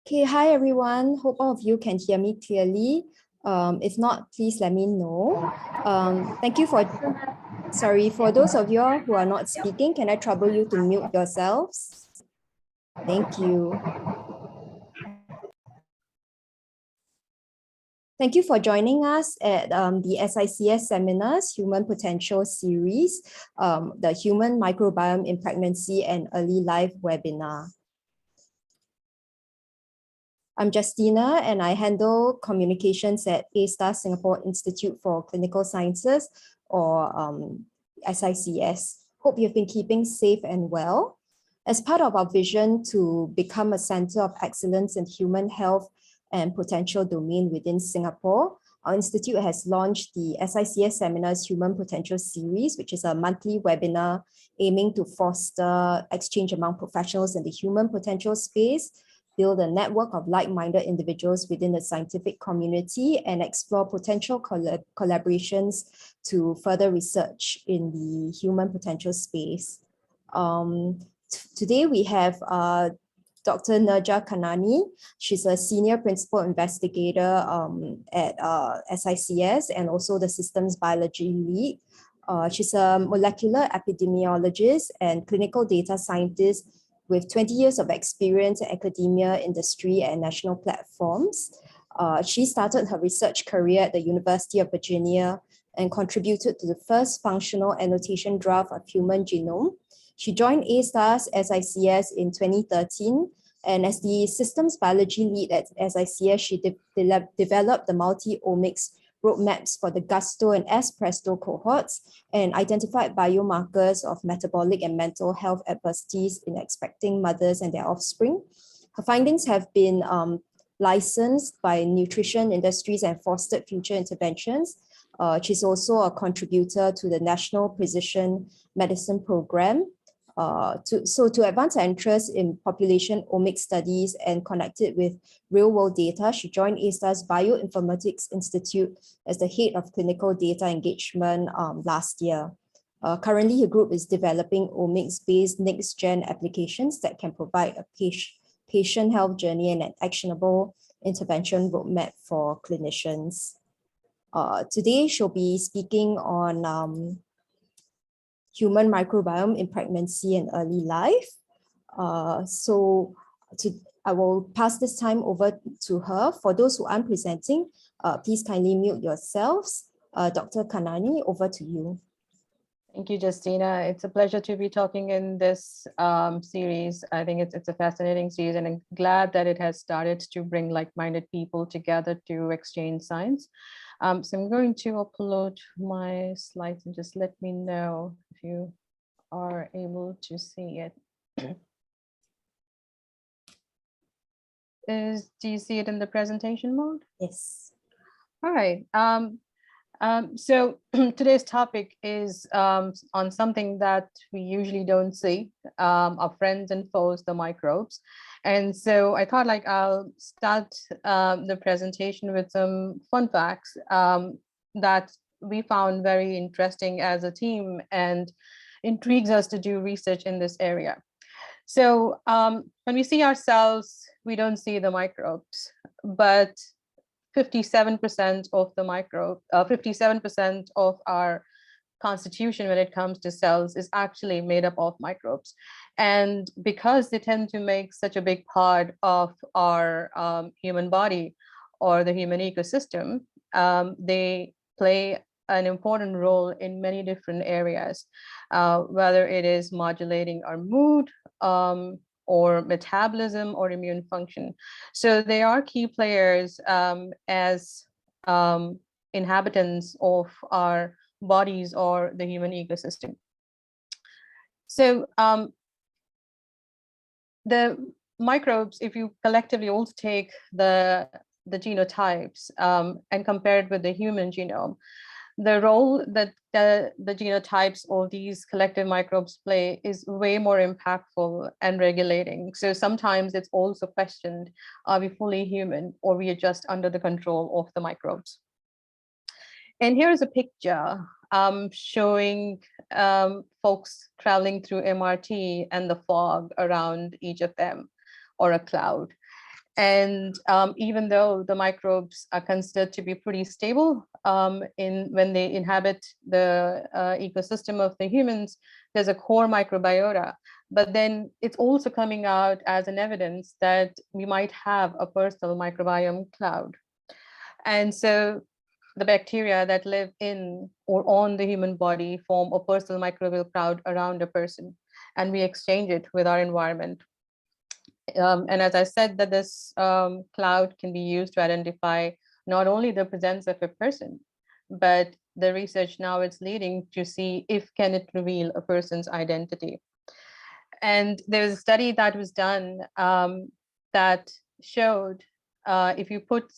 Okay, hi everyone. Hope all of you can hear me clearly. If not, please let me know. Thank you for those of you all who are not speaking, can I trouble you to mute yourselves? Thank you. Thank you for joining us at the SICS Seminars Human Potential Series, the Human Microbiome in Pregnancy and Early Life webinar. I'm Justina and I handle communications at A*STAR Singapore Institute for Clinical Sciences, or SICS. Hope you've been keeping safe and well. As part of our vision to become a center of excellence in human health and potential domain within Singapore, our institute has launched the SICS Seminars Human Potential Series, which is a monthly webinar aiming to foster exchange among professionals in the human potential space, build a network of like-minded individuals within the scientific community, and explore potential collaborations to further research in the human potential space. Today we have Dr. Neerja Karnani. She's a senior principal investigator at SICS and also the systems biology lead. She's a molecular epidemiologist and clinical data scientist with 20 years of experience in academia, industry, and national platforms. She started her research career at the University of Virginia and contributed to the first functional annotation draft of human genome. She joined A*STAR's SICS in 2013, and as the systems biology lead at SICS, she developed the multi-omics roadmaps for the Gusto and S-Presto cohorts and identified biomarkers of metabolic and mental health adversities in expecting mothers and their offspring. Her findings have been licensed by nutrition industries and fostered future interventions. She's also a contributor to the National Precision Medicine Program. To advance her interest in population omics studies and connect it with real-world data, she joined A*STAR's Bioinformatics Institute as the head of clinical data engagement last year. Currently, her group is developing omics-based next-gen applications that can provide a patient health journey and an actionable intervention roadmap for clinicians. Today, she'll be speaking on human microbiome in pregnancy and early life. I will pass this time over to her. For those who aren't presenting, please kindly mute yourselves. Dr. Karnani, over to you. Thank you, Justina. It's a pleasure to be talking in this series. I think it's a fascinating series, and I'm glad that it has started to bring like-minded people together to exchange science. So I'm going to upload my slides and just let me know if you are able to see it. Do you see it in the presentation mode? Yes. All right. So today's topic is on something that we usually don't see, our friends and foes, the microbes. And so I thought I'll start the presentation with some fun facts that we found very interesting as a team and intrigues us to do research in this area. So when we see ourselves, we don't see the microbes, but 57% of the 57% of our constitution when it comes to cells is actually made up of microbes. And because they tend to make such a big part of our human body or the human ecosystem, they play an important role in many different areas, whether it is modulating our mood, or metabolism or immune function. So they are key players as inhabitants of our bodies or the human ecosystem. So the microbes, if you collectively also take the genotypes and compare it with the human genome, the role that the genotypes of these collective microbes play is way more impactful and regulating. So sometimes it's also questioned, are we fully human or we are just under the control of the microbes? And here's a picture showing folks traveling through MRT and the fog around each of them, or a cloud. And even though the microbes are considered to be pretty stable when they inhabit the ecosystem of the humans, there's a core microbiota. But then it's also coming out as an evidence that we might have a personal microbiome cloud. And so the bacteria that live in or on the human body form a personal microbial cloud around a person, and we exchange it with our environment. And as I said, that this cloud can be used to identify not only the presence of a person, but the research now is leading to see if can it reveal a person's identity. And there was a study that was done that showed if you put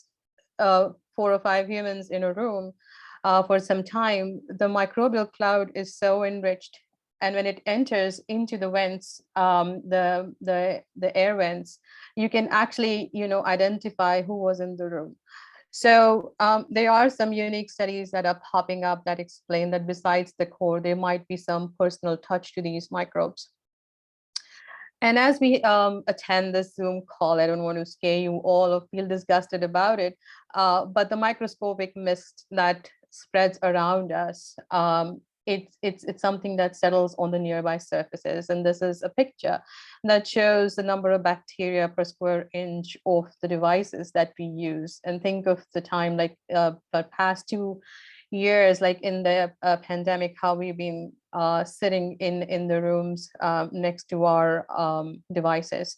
4 or 5 humans in a room for some time, the microbial cloud is so enriched. And when it enters into the vents, the air vents, you can actually, identify who was in the room. So there are some unique studies that are popping up that explain that besides the core, there might be some personal touch to these microbes. And as we attend this Zoom call, I don't want to scare you all or feel disgusted about it, but the microscopic mist that spreads around us, it's something that settles on the nearby surfaces. And this is a picture that shows the number of bacteria per square inch of the devices that we use. And think of the time, like the past 2 years, like in the pandemic, how we've been sitting in the rooms next to our devices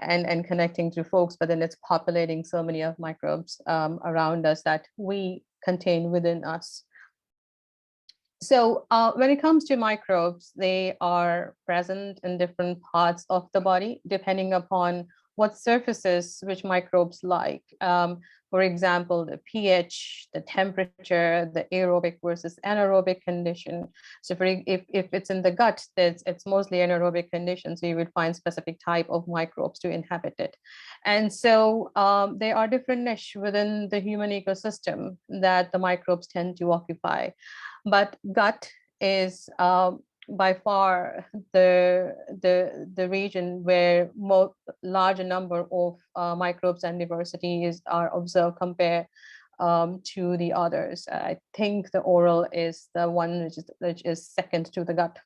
and connecting to folks, but then it's populating so many of microbes around us that we contain within us. So when it comes to microbes, they are present in different parts of the body, depending upon what surfaces which microbes like. For example, the pH, the temperature, the aerobic versus anaerobic condition. So if it's in the gut, it's mostly anaerobic condition, so you would find specific type of microbes to inhabit it. And so there are different niche within the human ecosystem that the microbes tend to occupy. But gut is by far the region where larger number of microbes and diversity are observed compared to the others. I think the oral is the one which is second to the gut.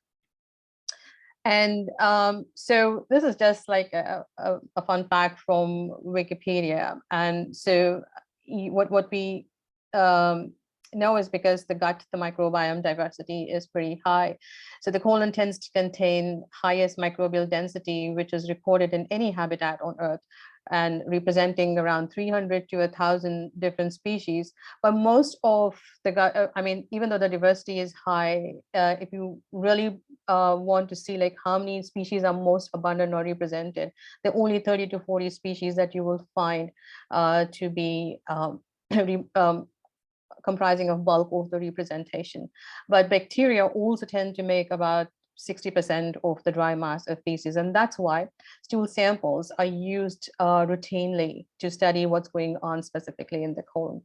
And so this is just like a fun fact from Wikipedia. And so what we know is because the gut, the microbiome diversity is pretty high. So the colon tends to contain highest microbial density, which is recorded in any habitat on Earth, and representing around 300 to 1,000 different species. But most of the gut, even though the diversity is high, if you really want to see like how many species are most abundant or represented, there are only 30 to 40 species that you will find to be comprising of bulk of the representation. But bacteria also tend to make about 60% of the dry mass of feces. And that's why stool samples are used routinely to study what's going on specifically in the colon.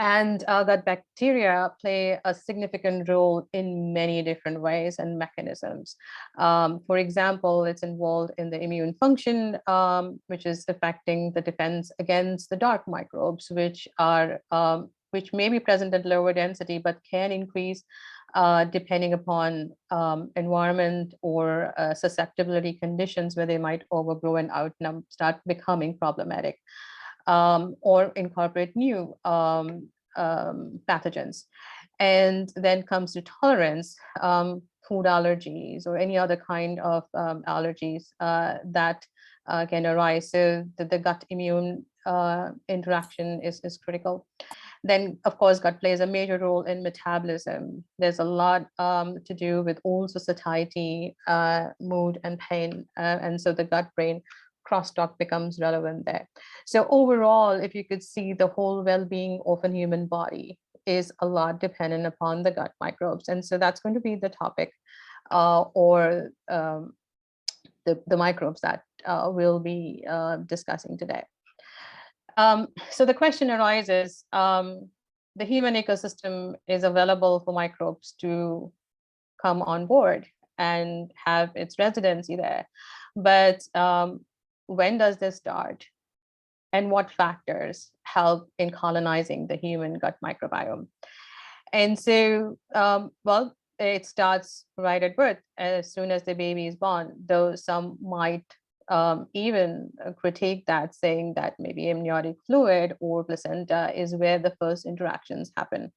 And that bacteria play a significant role in many different ways and mechanisms. For example, it's involved in the immune function, which is affecting the defense against the dark microbes, which may be present at lower density, but can increase depending upon environment or susceptibility conditions where they might overgrow and start becoming problematic. Or incorporate new pathogens. And then comes to tolerance, food allergies or any other kind of allergies that can arise. So the gut immune interaction is critical. Then, of course, gut plays a major role in metabolism. There's a lot to do with also satiety, mood, and pain. And so the gut-brain crosstalk becomes relevant there. So overall, if you could see, the whole well-being of a human body is a lot dependent upon the gut microbes. And so that's going to be the topic or the microbes that we'll be discussing today. So the question arises, the human ecosystem is available for microbes to come on board and have its residency there. But when does this start? and what factors help in colonizing the human gut microbiome. And so, well, it starts right at birth. As soon as the baby is born, though some might even critique that, saying that maybe amniotic fluid or placenta is where the first interactions happen.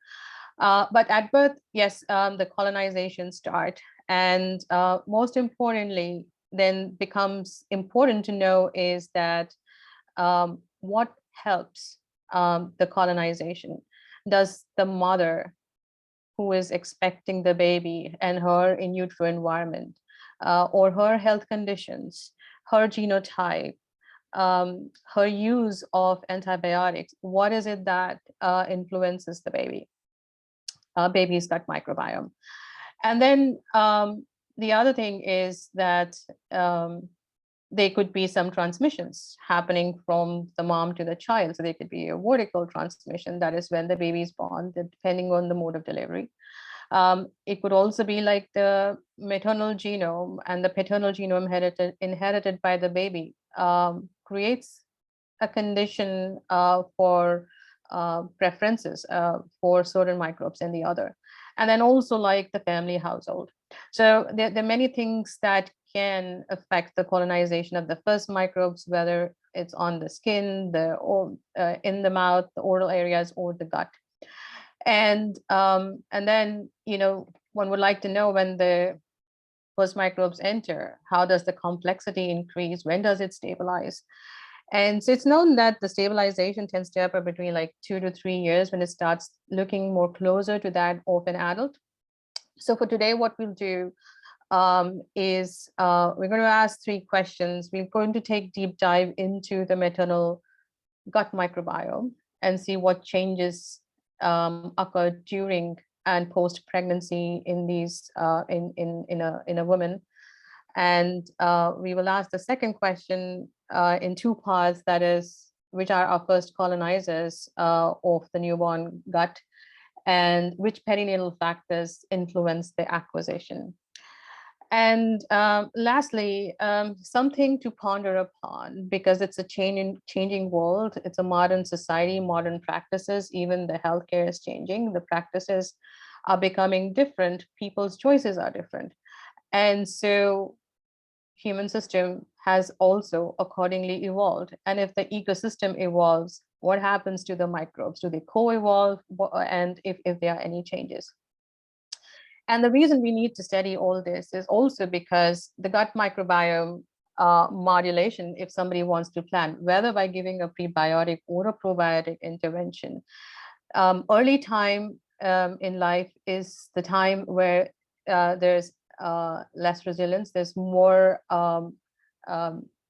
But at birth, yes, the colonization start. And most importantly, then becomes important to know is that what helps the colonization. Does the mother who is expecting the baby and her in utero environment, or her health conditions, her genotype, her use of antibiotics, what is it that influences the baby's gut microbiome? And then the other thing is that there could be some transmissions happening from the mom to the child. So there could be a vertical transmission, that is when the baby is born, depending on the mode of delivery. It could also be like the maternal genome and the paternal genome inherited by the baby creates a condition for preferences for certain microbes and the other. And then also like the family household. So there are many things that can affect the colonization of the first microbes, whether it's on the skin, in the mouth, the oral areas, or the gut. And then, one would like to know, when the first microbes enter, how does the complexity increase? When does it stabilize? And so it's known that the stabilization tends to happen between like 2 to 3 years, when it starts looking more closer to that of an adult. So for today, what we'll do is we're going to ask 3 questions. We're going to take deep dive into the maternal gut microbiome and see what changes occur during and post pregnancy in these in a woman. And we will ask the second question in 2 parts, that is, which are our first colonizers of the newborn gut, and which perinatal factors influence the acquisition. And lastly, something to ponder upon, because it's a changing world. It's a modern society, modern practices, even the healthcare is changing. The practices are becoming different. People's choices are different. And so human system has also accordingly evolved. And if the ecosystem evolves, what happens to the microbes? Do they co-evolve? And if there are any changes? And the reason we need to study all this is also because the gut microbiome modulation, if somebody wants to plan, whether by giving a prebiotic or a probiotic intervention, early time in life is the time where there's less resilience, there's more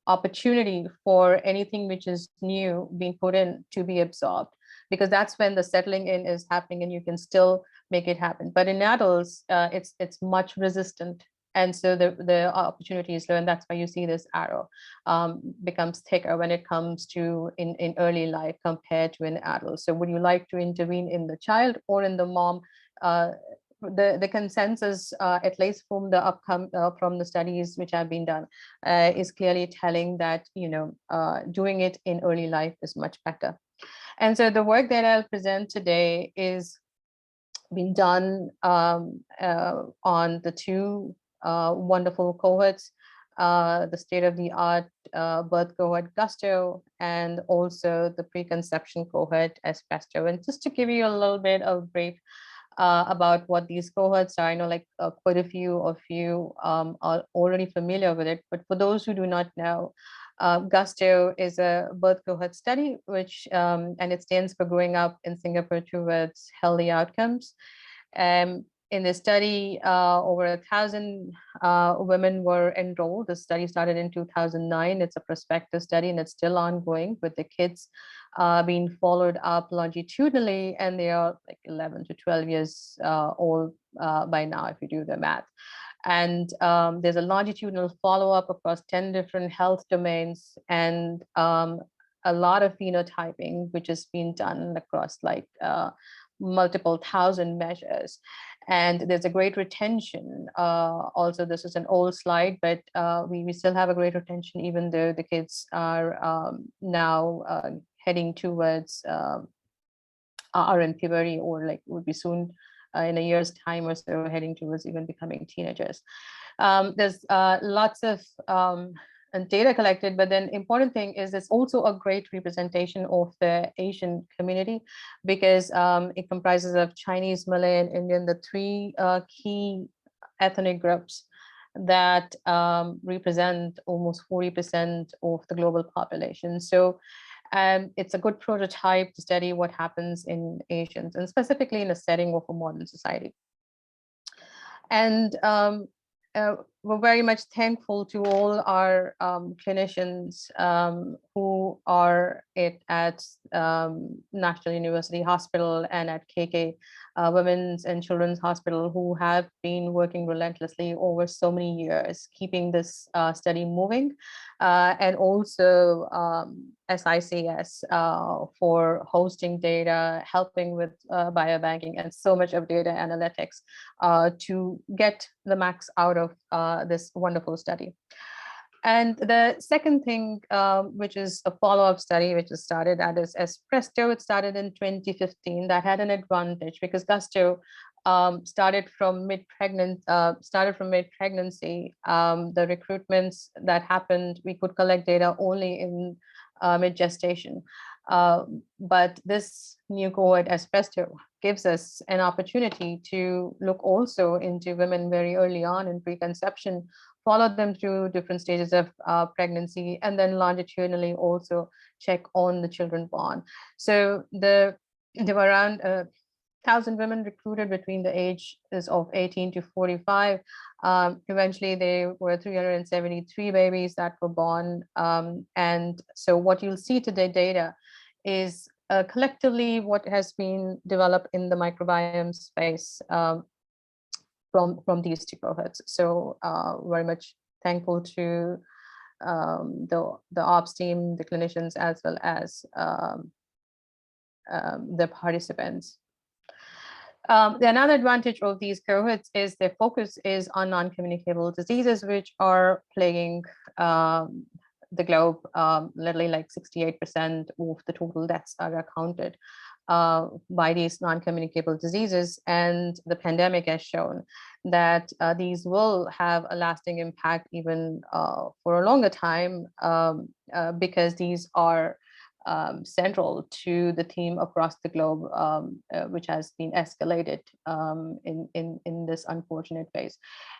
opportunity for anything which is new being put in to be absorbed, because that's when the settling in is happening and you can still make it happen. But in adults, it's much resistant. And so the opportunity is low, and that's why you see this arrow becomes thicker when it comes to in early life compared to an adult. So would you like to intervene in the child or in the mom? The consensus, at least from the from the studies which have been done, is clearly telling that doing it in early life is much better. And so the work that I'll present today is been done on the 2 wonderful cohorts, the state-of-the-art birth cohort Gusto, and also the preconception cohort Espresso. And just to give you a little bit of brief about what these cohorts are, I know quite a few of you are already familiar with it, but for those who do not know, Gusto is a birth cohort study, which and it stands for Growing Up in Singapore Towards Healthy Outcomes. In the study, over 1,000 women were enrolled. The study started in 2009. It's a prospective study, and it's still ongoing, with the kids being followed up longitudinally, and they are like 11 to 12 years old by now, if you do the math. And there's a longitudinal follow-up across 10 different health domains, and a lot of phenotyping, which has been done across multiple thousand measures. And there's a great retention. Also, this is an old slide, but we still have a great retention, even though the kids are now heading towards are in puberty, or like would be soon in a year's time or so heading towards even becoming teenagers. There's lots of data collected, but then important thing is it's also a great representation of the Asian community, because it comprises of Chinese, Malay, and Indian, the three key ethnic groups that represent almost 40% of the global population. So it's a good prototype to study what happens in Asians, and specifically in a setting of a modern society. And we're very much thankful to all our clinicians who are at National University Hospital and at KK Women's and Children's Hospital, who have been working relentlessly over so many years, keeping this study moving, and also SICS for hosting data, helping with biobanking, and so much of data analytics to get the max out of this wonderful study. And the second thing, which is a follow-up study, which is started as Presto, it started in 2015. That had an advantage because Gusto started from mid-pregnancy. The recruitments that happened, we could collect data only in mid-gestation. But this new cohort as Presto gives us an opportunity to look also into women very early on in preconception, follow them through different stages of pregnancy, and then longitudinally also check on the children born. So there were around 1,000 women recruited between the ages of 18 to 45. Eventually, there were 373 babies that were born. And so what you'll see today data is collectively what has been developed in the microbiome space from these two cohorts. So very much thankful to the ops team, the clinicians, as well as the participants. Another advantage of these cohorts is their focus is on non-communicable diseases, which are plaguing the globe. Literally like 68% of the total deaths are accounted by these non-communicable diseases. And the pandemic has shown that these will have a lasting impact even for a longer time, because these are central to the theme across the globe, which has been escalated in this unfortunate phase.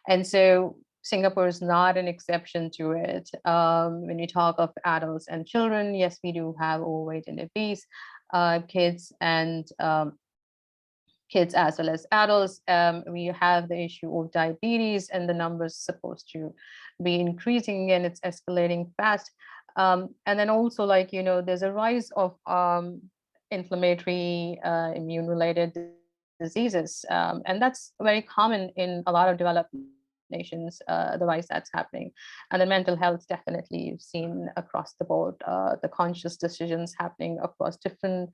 And so Singapore is not an exception to it. When you talk of adults and children, yes, we do have overweight and obese kids, and kids as well as adults. We have the issue of diabetes, and the numbers supposed to be increasing, and it's escalating fast. And then also, like, you know, there's a rise of inflammatory immune-related diseases, and that's very common in a lot of developed nations, the rise that's happening. And the mental health, definitely you've seen across the board, the conscious decisions happening across different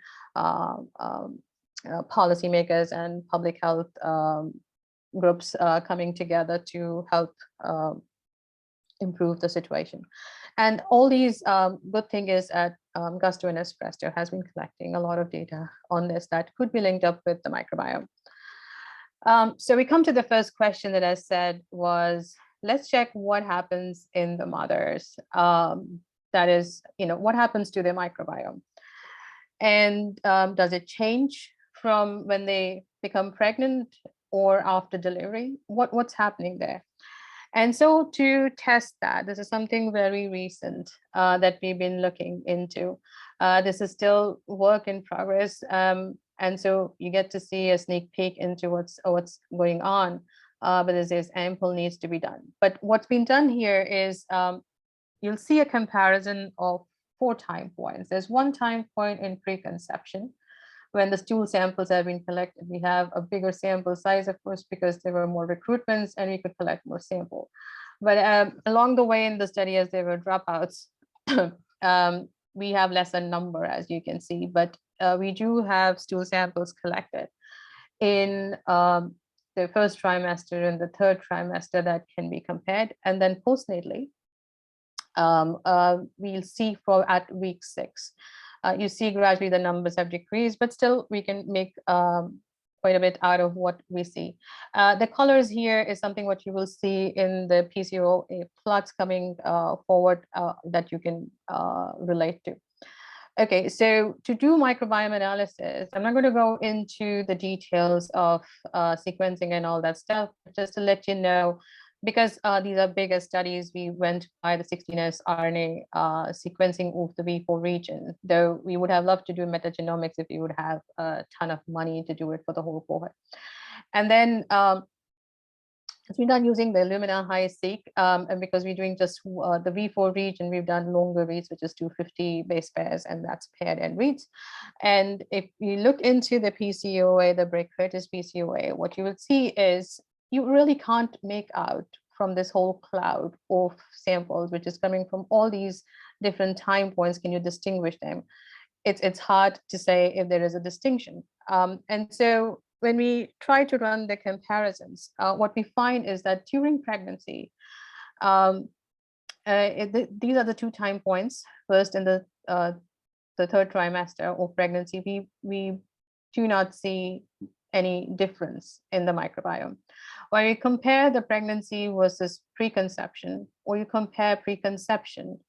policymakers and public health groups coming together to help improve the situation. And all these, good thing is that Gusto and Espresso has been collecting a lot of data on this that could be linked up with the microbiome. So we come to the first question that I said was, let's check what happens in the mothers. That is, you know, what happens to their microbiome? And does it change from when they become pregnant or after delivery? What's happening there? And so to test that, this is something very recent that we've been looking into. This is still work in progress. And so you get to see a sneak peek into what's going on, but there's ample needs to be done. But what's been done here is you'll see a comparison of 4 time points. There's one time point in preconception when the stool samples have been collected. We have a bigger sample size, of course, because there were more recruitments and we could collect more sample. But along the way in the study, as there were dropouts, we have lesser number, as you can see, but we do have stool samples collected in the first trimester and the third trimester that can be compared. And then postnatally, we'll see for at week 6. You see gradually the numbers have decreased, but still we can make quite a bit out of what we see. The colors here is something what you will see in the PCOA plots coming forward that you can relate to. Okay, so to do microbiome analysis, I'm not going to go into the details of sequencing and all that stuff, just to let you know, because these are bigger studies, we went by the 16S RNA sequencing of the V4 region, though we would have loved to do metagenomics if we would have a ton of money to do it for the whole cohort. And then we're not using the Illumina high seq, and because we're doing just the V4 region, we've done longer reads, which is 250 base pairs, and that's paired end reads. And if you look into the PCOA, the Bray-Curtis PCOA, what you will see is you really can't make out from this whole cloud of samples, which is coming from all these different time points, can you distinguish them? It's hard to say if there is a distinction. And so when we try to run the comparisons, what we find is that during pregnancy, these are the 2 time points. First, in the 3rd trimester of pregnancy, we do not see any difference in the microbiome. When you compare the pregnancy versus preconception, or you compare preconception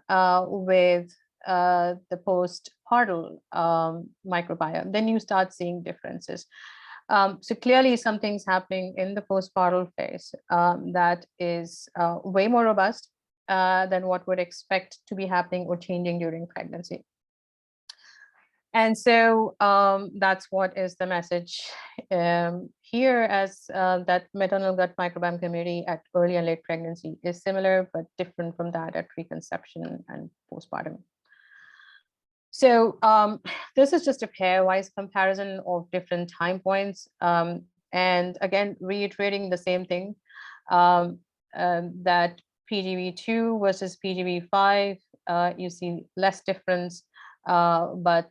with the postpartum microbiome, then you start seeing differences. So clearly something's happening in the postpartum phase that is way more robust than what would expect to be happening or changing during pregnancy. And so that's what is the message here, as that maternal gut microbiome community at early and late pregnancy is similar, but different from that at preconception and postpartum. So this is just a pairwise comparison of different time points. And again, reiterating the same thing, that PGB2 versus PGB5, you see less difference, but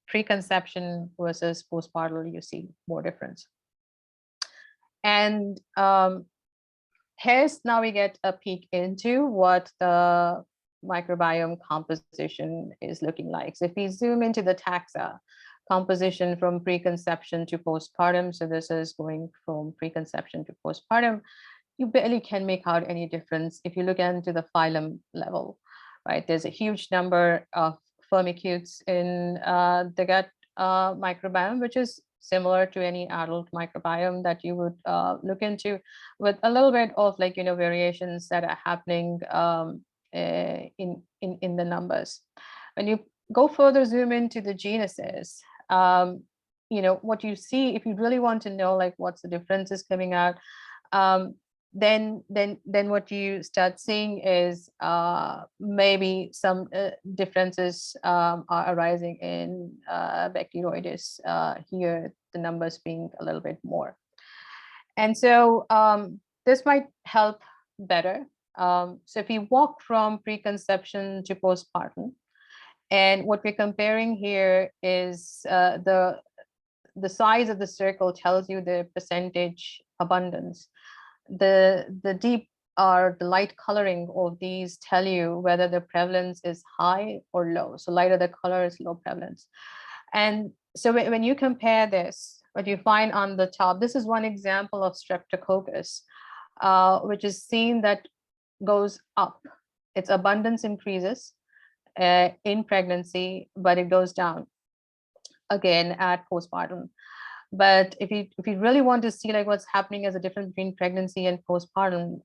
preconception versus postpartum, you see more difference. And here's now we get a peek into what the microbiome composition is looking like. So if we zoom into the taxa composition from preconception to postpartum, so this is going from preconception to postpartum, you barely can make out any difference if you look into the phylum level, right? There's a huge number of firmicutes in the gut microbiome, which is similar to any adult microbiome that you would look into, with a little bit of variations that are happening in the numbers. When you go further, zoom into the genuses, what you see, if you really want to know what's the differences coming out, then what you start seeing is maybe some differences are arising in Bacteroides, here the numbers being a little bit more. And so this might help better. So if we walk from preconception to postpartum, and what we're comparing here is the size of the circle tells you the percentage abundance. The deep or the light coloring of these tell you whether the prevalence is high or low. So lighter the color is low prevalence. And so when you compare this, what you find on the top, this is one example of Streptococcus, which is seen that goes up. Its abundance increases in pregnancy, but it goes down again at postpartum. But if you really want to see what's happening as a difference between pregnancy and postpartum,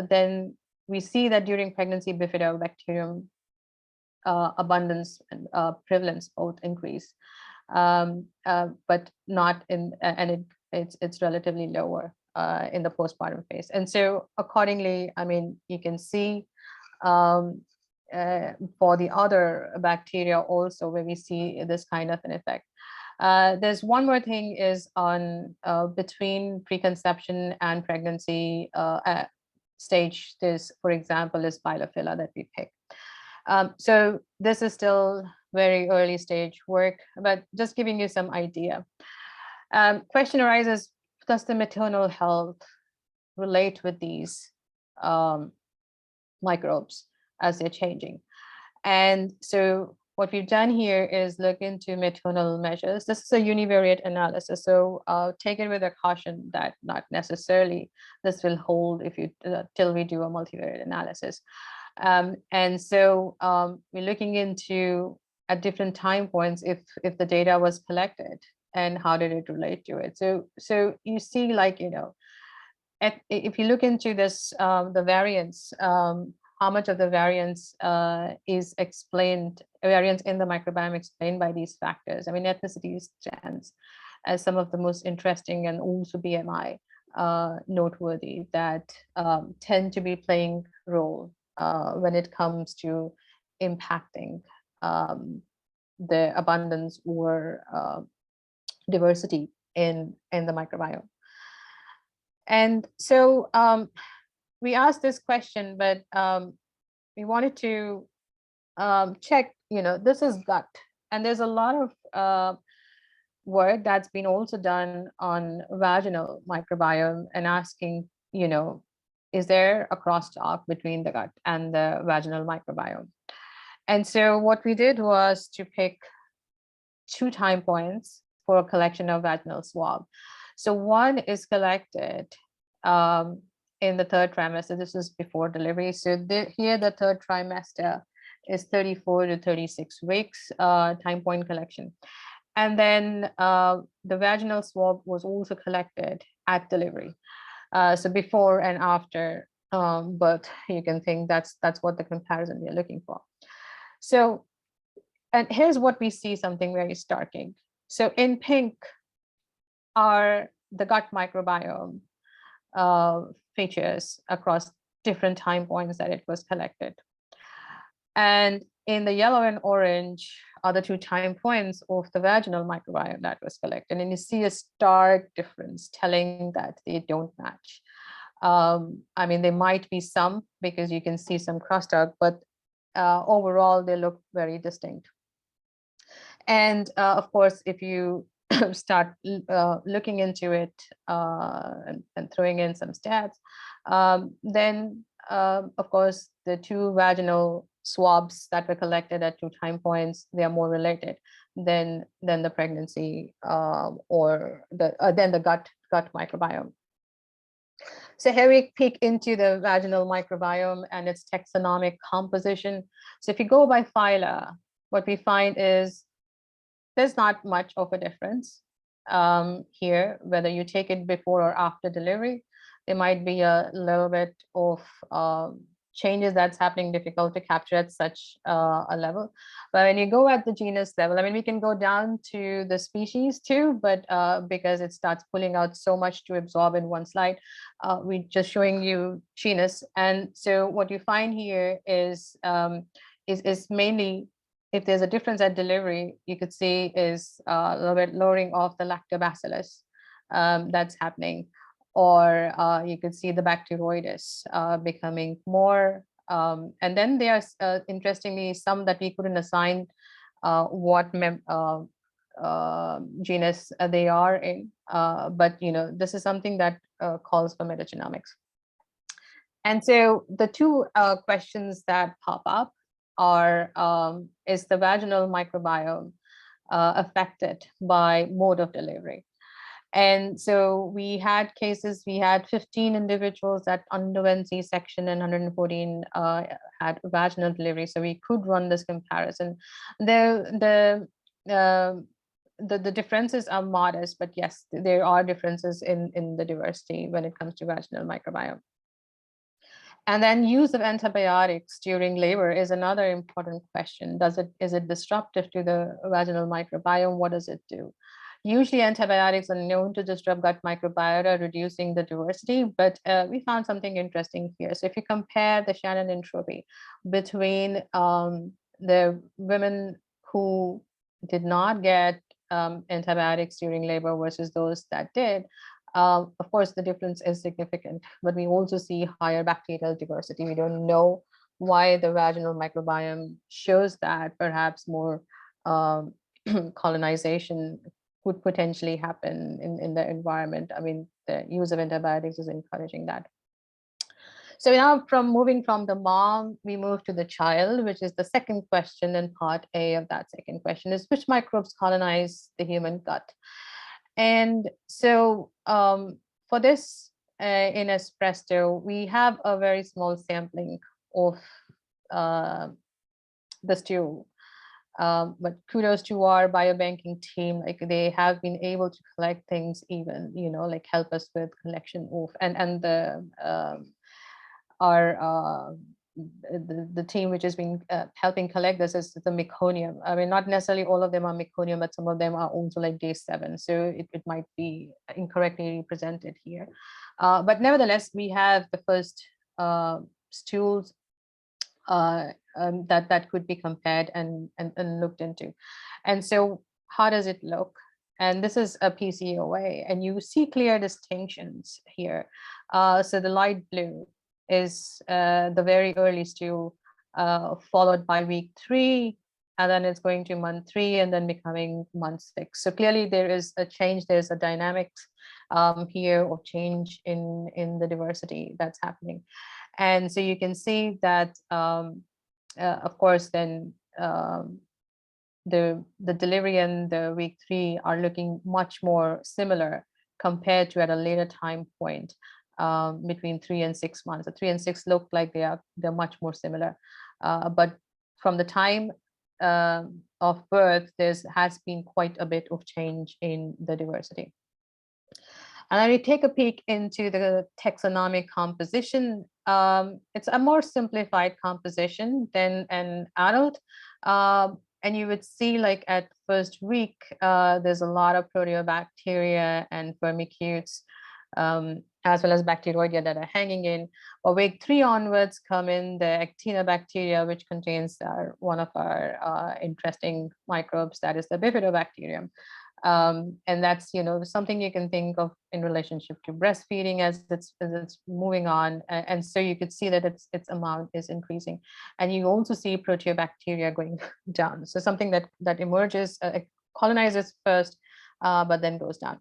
then we see that during pregnancy, bifidobacterium abundance and prevalence both increase, but not in, and it's relatively lower in the postpartum phase. And so accordingly, I mean, you can see for the other bacteria also where we see this kind of an effect. There's one more thing is on between preconception and pregnancy stage. There's, for example, is Bilophila that we pick. So this is still very early stage work, but just giving you some idea. Question arises does the maternal health relate with these microbes as they're changing? And so what we've done here is look into maternal measures. This is a univariate analysis, so take it with a caution that not necessarily this will hold if you till we do a multivariate analysis. And so we're looking into at different time points if the data was collected and how did it relate to it. So you see, like, you know, if you look into this, the variance, how much of the variance is explained, variance in the microbiome explained by these factors. I mean, ethnicity stands as some of the most interesting, and also BMI noteworthy, that tend to be playing role when it comes to impacting the abundance or diversity in the microbiome. And so we asked this question, but we wanted to check, you know, this is gut, and there's a lot of work that's been also done on vaginal microbiome and asking, you know, is there a crosstalk between the gut and the vaginal microbiome? And so what we did was to pick 2 time points for a collection of vaginal swab. So one is collected in the 3rd trimester. This is before delivery. So here the 3rd trimester is 34 to 36 weeks time point collection. And then the vaginal swab was also collected at delivery. So before and after birth, you can think that's what the comparison we're looking for. So, and here's what we see, something very starking. So in pink are the gut microbiome features across different time points that it was collected. And in the yellow and orange are the 2 time points of the vaginal microbiome that was collected. And you see a stark difference telling that they don't match. I mean, there might be some, because you can see some crosstalk, but overall they look very distinct. And of course, if you start looking into it and throwing in some stats, then of course the 2 vaginal swabs that were collected at 2 time points, they are more related than the pregnancy or then the gut microbiome. So here we peek into the vaginal microbiome and its taxonomic composition. So if you go by phyla, what we find is there's not much of a difference here, whether you take it before or after delivery. There might be a little bit of changes that's happening, difficult to capture at such a level. But when you go at the genus level, I mean, we can go down to the species too, but because it starts pulling out so much to absorb in one slide, we're just showing you genus. And so what you find here is mainly, if there's a difference at delivery, you could see is a little bit lowering of the lactobacillus that's happening. Or you could see the Bacteroides becoming more. And then there's interestingly some that we couldn't assign what genus they are in. But you know, this is something that calls for metagenomics. And so the 2 questions that pop up are, is the vaginal microbiome affected by mode of delivery? And so we had cases, we had 15 individuals that underwent C-section and 114 had vaginal delivery. So we could run this comparison. The differences are modest, but yes, there are differences in the diversity when it comes to vaginal microbiome. And then use of antibiotics during labor is another important question. Is it disruptive to the vaginal microbiome? What does it do? Usually antibiotics are known to disrupt gut microbiota, reducing the diversity, but we found something interesting here. So if you compare the Shannon entropy between the women who did not get antibiotics during labor versus those that did, of course, the difference is significant, but we also see higher bacterial diversity. We don't know why the vaginal microbiome shows that, perhaps more colonization could potentially happen in the environment. I mean, the use of antibiotics is encouraging that. So now moving from the mom, we move to the child, which is the second question, and part A of that second question is which microbes colonize the human gut? And so for this in Espresso, we have a very small sampling of the stool. But kudos to our biobanking team, like they have been able to collect things even, like help us with collection of, and the team which has been helping collect this is the meconium. I mean, not necessarily all of them are meconium, but some of them are also like day 7. So it might be incorrectly represented here. But nevertheless, we have the first stools that could be compared and looked into. And so how does it look? And this is a PCOA, and you see clear distinctions here. So the light blue is the very early stool, followed by week 3, and then it's going to month 3 and then becoming month 6. So clearly there is a change, there's a dynamics here of change in the diversity that's happening. And so you can see that, of course, then the delivery and the week 3 are looking much more similar compared to at a later time point between 3 and 6 months. The 3 and 6 look like they're much more similar, but from the time of birth, has been quite a bit of change in the diversity. And then we take a peek into the taxonomic composition. It's a more simplified composition than an adult. And you would see, like at first week, there's a lot of proteobacteria and firmicutes, as well as bacteroidea that are hanging in. But week 3 onwards come in the actinobacteria, which contains one of our interesting microbes, that is the bifidobacterium. And that's something you can think of in relationship to breastfeeding as it's moving on, and so you could see that its amount is increasing, and you also see proteobacteria going down. So something that emerges, colonizes first, but then goes down.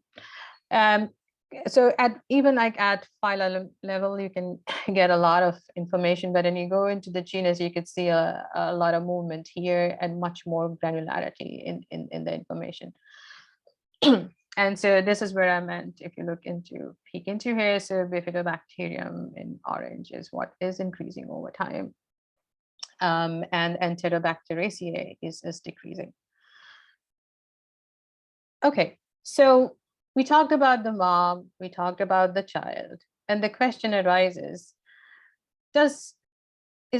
So at phyla level, you can get a lot of information, but when you go into the genus, you could see a lot of movement here and much more granularity in the information. And so this is where I meant, if you peek into here, so bifidobacterium in orange is what is increasing over time. And Enterobacteriaceae is decreasing. Okay, so we talked about the mom, we talked about the child, and the question arises, is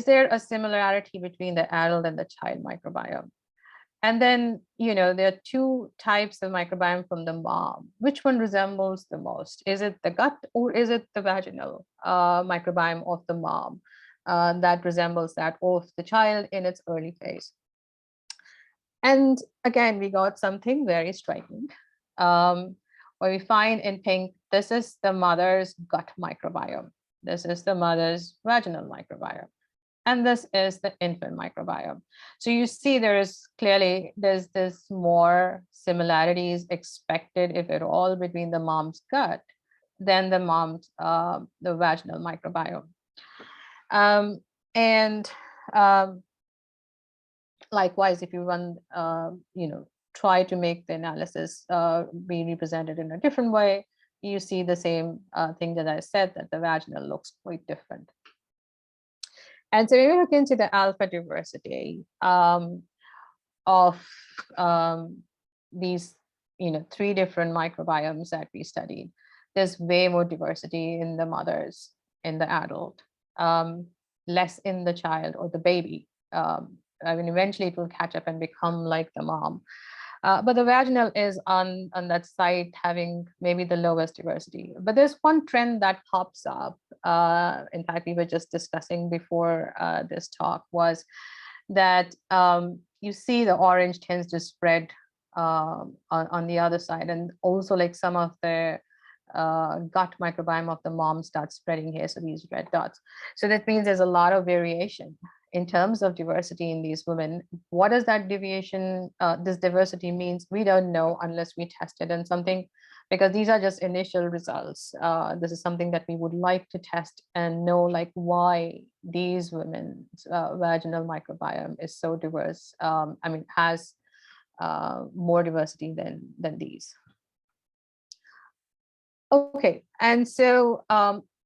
there a similarity between the adult and the child microbiome? And then, there are 2 types of microbiome from the mom. Which one resembles the most? Is it the gut, or is it the vaginal microbiome of the mom that resembles that of the child in its early phase? And again, we got something very striking. Where we find in pink, this is the mother's gut microbiome. This is the mother's vaginal microbiome. And this is the infant microbiome. So you see there's more similarities expected, if at all, between the mom's gut than the vaginal microbiome. Likewise, if you run, try to make the analysis be represented in a different way, you see the same thing that I said, that the vaginal looks quite different. And so we look into the alpha diversity of these, 3 different microbiomes that we studied. There's way more diversity in the mothers, in the adult, less in the child or the baby. I mean, eventually it will catch up and become like the mom. But the vaginal is on that side having maybe the lowest diversity. But there's one trend that pops up. In fact, we were just discussing before this talk, was that you see the orange tends to spread on the other side. And also like some of the gut microbiome of the mom starts spreading here, so these red dots. So that means there's a lot of variation in terms of diversity in these women. What does that deviation, this diversity means? We don't know unless we test it, and something, because these are just initial results. This is something that we would like to test and know, like why these women's vaginal microbiome is so diverse. I mean, has more diversity than these. Okay, and so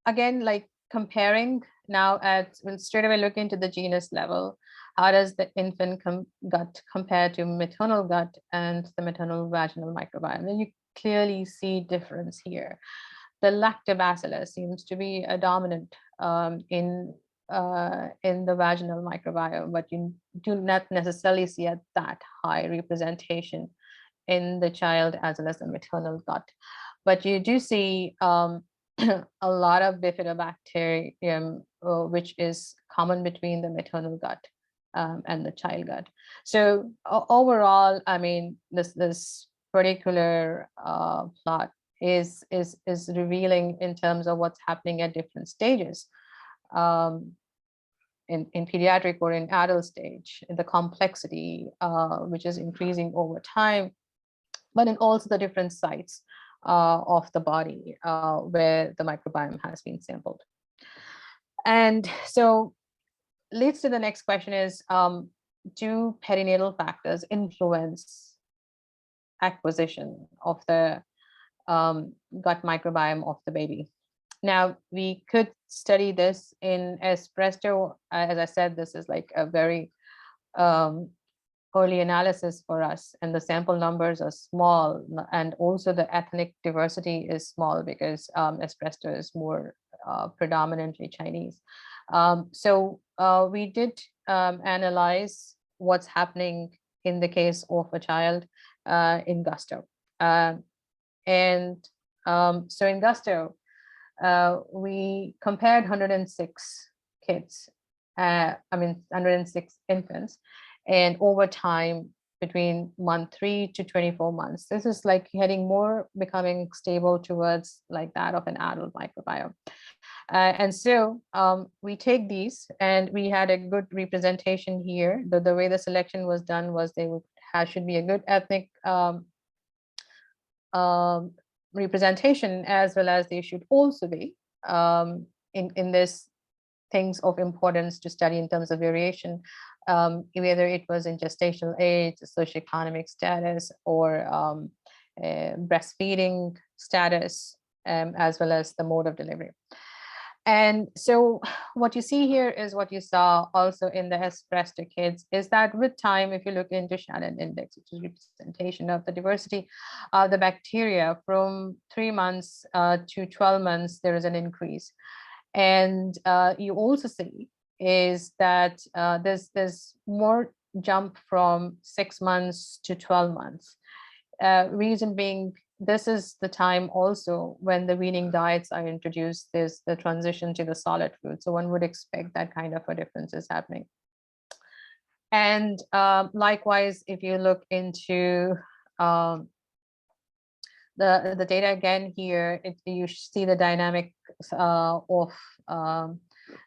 again, like comparing now we'll straight away look into the genus level. How does the infant gut compare to maternal gut and the maternal vaginal microbiome? And you clearly see difference here. The lactobacillus seems to be a dominant in the vaginal microbiome, but you do not necessarily see at that high representation in the child as well as the maternal gut. But you do see a lot of bifidobacterium, which is common between the maternal gut and the child gut. So overall, I mean, this particular plot is revealing in terms of what's happening at different stages in pediatric or in adult stage, the complexity which is increasing over time, but in also the different sites of the body where the microbiome has been sampled. And so leads to the next question is, do perinatal factors influence acquisition of the gut microbiome of the baby? Now, we could study this in Espresso. As I said, this is like a very early analysis for us, and the sample numbers are small, and also the ethnic diversity is small because Espresso is more predominantly Chinese. So we did analyze what's happening in the case of a child in Gusto. So in Gusto, we compared 106 kids, 106 infants, and over time between month 3 to 24 months. This is like heading more, becoming stable towards like that of an adult microbiome. And so we take these, and we had a good representation here. The way the selection was done was they should be a good ethnic representation, as well as they should also be in this things of importance to study in terms of variation, whether it was in gestational age, socioeconomic status, or breastfeeding status, as well as the mode of delivery. And so what you see here is what you saw also in the Espresso kids, is that with time, if you look into Shannon index, which is representation of the diversity of the bacteria, from 3 months to 12 months, there is an increase. And you also see is that there's more jump from 6 months to 12 months. Reason being, this is the time also when the weaning diets are introduced. There's the transition to the solid food. So one would expect that kind of a difference is happening. And likewise, if you look into the data again here, you see the dynamic of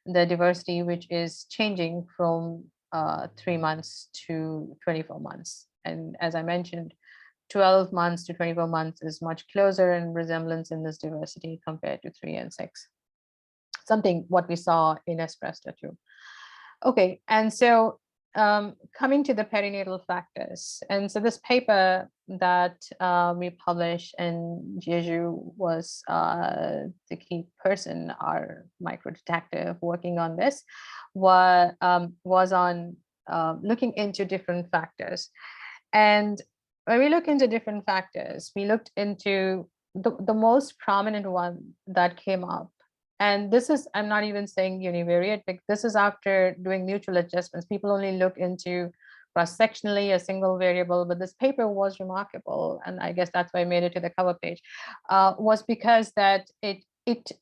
the diversity, which is changing from 3 months to 24 months. And as I mentioned, 12 months to 24 months is much closer in resemblance in this diversity compared to 3 and 6. Something what we saw in Espresso too. Okay, and so coming to the perinatal factors. And so this paper that we published, and Jeju was the key person, our micro detective working on this, was on looking into different factors. And when we look into different factors, we looked into the most prominent one that came up. And this is, I'm not even saying univariate, but this is after doing mutual adjustments. People only look into cross-sectionally a single variable, but this paper was remarkable, and I guess that's why I made it to the cover page, was because that it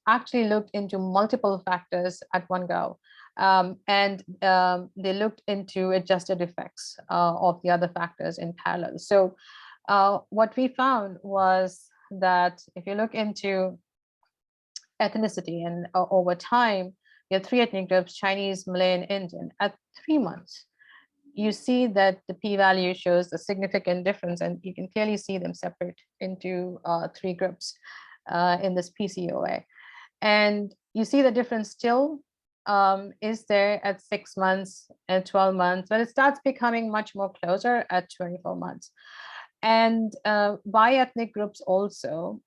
actually looked into multiple factors at one go. And they looked into adjusted effects of the other factors in parallel. So what we found was that if you look into ethnicity, and over time, your three ethnic groups, Chinese, Malay, and Indian, at 3 months, you see that the p-value shows a significant difference, and you can clearly see them separate into three groups in this PCOA. And you see the difference still is there at 6 months and 12 months, but it starts becoming much more closer at 24 months. And by ethnic groups also,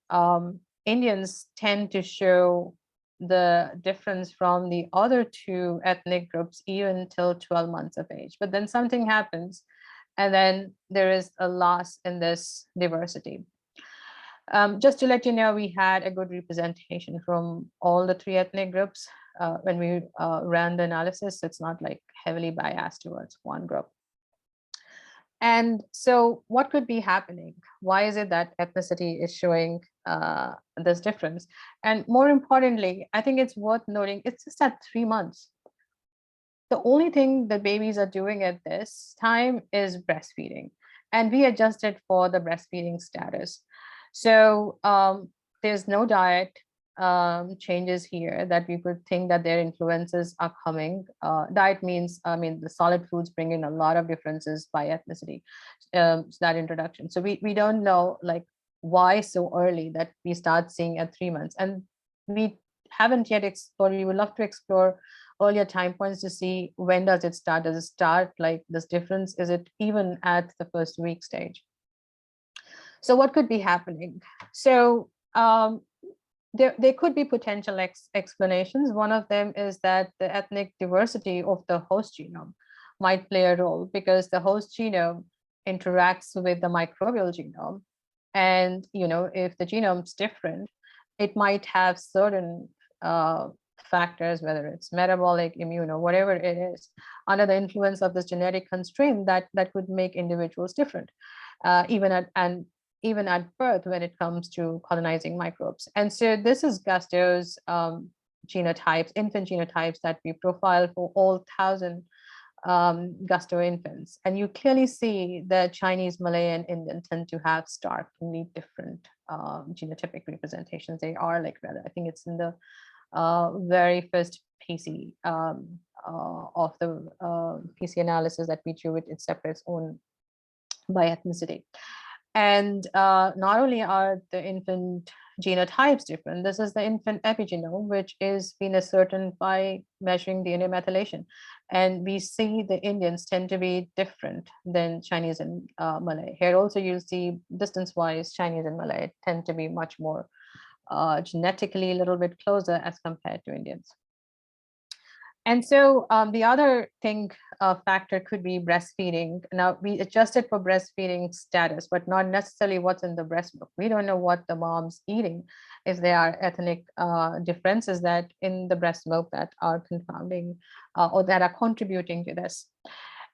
Indians tend to show the difference from the other two ethnic groups even till 12 months of age. But then something happens, and then there is a loss in this diversity. Just to let you know, we had a good representation from all the three ethnic groups when we ran the analysis. It's not like heavily biased towards one group. And so what could be happening? Why is it that ethnicity is showing this difference? And more importantly, I think it's worth noting, it's just at 3 months. The only thing the babies are doing at this time is breastfeeding. And we adjusted for the breastfeeding status. So there's no diet changes here that we could think that their influences are coming. Diet means, I mean, the solid foods bring in a lot of differences by ethnicity. So that introduction. So we don't know like why so early that we start seeing at 3 months. And we haven't yet explored, we would love to explore earlier time points to see when does it start? Does it start like this difference? Is it even at the first week stage? So what could be happening? So there could be potential explanations. One of them is that the ethnic diversity of the host genome might play a role, because the host genome interacts with the microbial genome. And if the genome's different, it might have certain factors, whether it's metabolic, immune, or whatever it is, under the influence of this genetic constraint that could make individuals different, even at birth when it comes to colonizing microbes. And so this is Gusto's genotypes, infant genotypes that we profile for all 1,000 Gusto infants. And you clearly see that Chinese, Malay, and Indian tend to have starkly different genotypic representations. They are like, rather, I think it's in the very first PC of the PC analysis that we do, it separates own by ethnicity. And not only are the infant genotypes different, this is the infant epigenome, which is being ascertained by measuring DNA methylation. And we see the Indians tend to be different than Chinese and Malay. Here also you'll see distance-wise, Chinese and Malay tend to be much more genetically a little bit closer as compared to Indians. And so the other factor could be breastfeeding. Now, we adjusted for breastfeeding status, but not necessarily what's in the breast milk. We don't know what the mom's eating, if there are ethnic differences that in the breast milk that are confounding or that are contributing to this.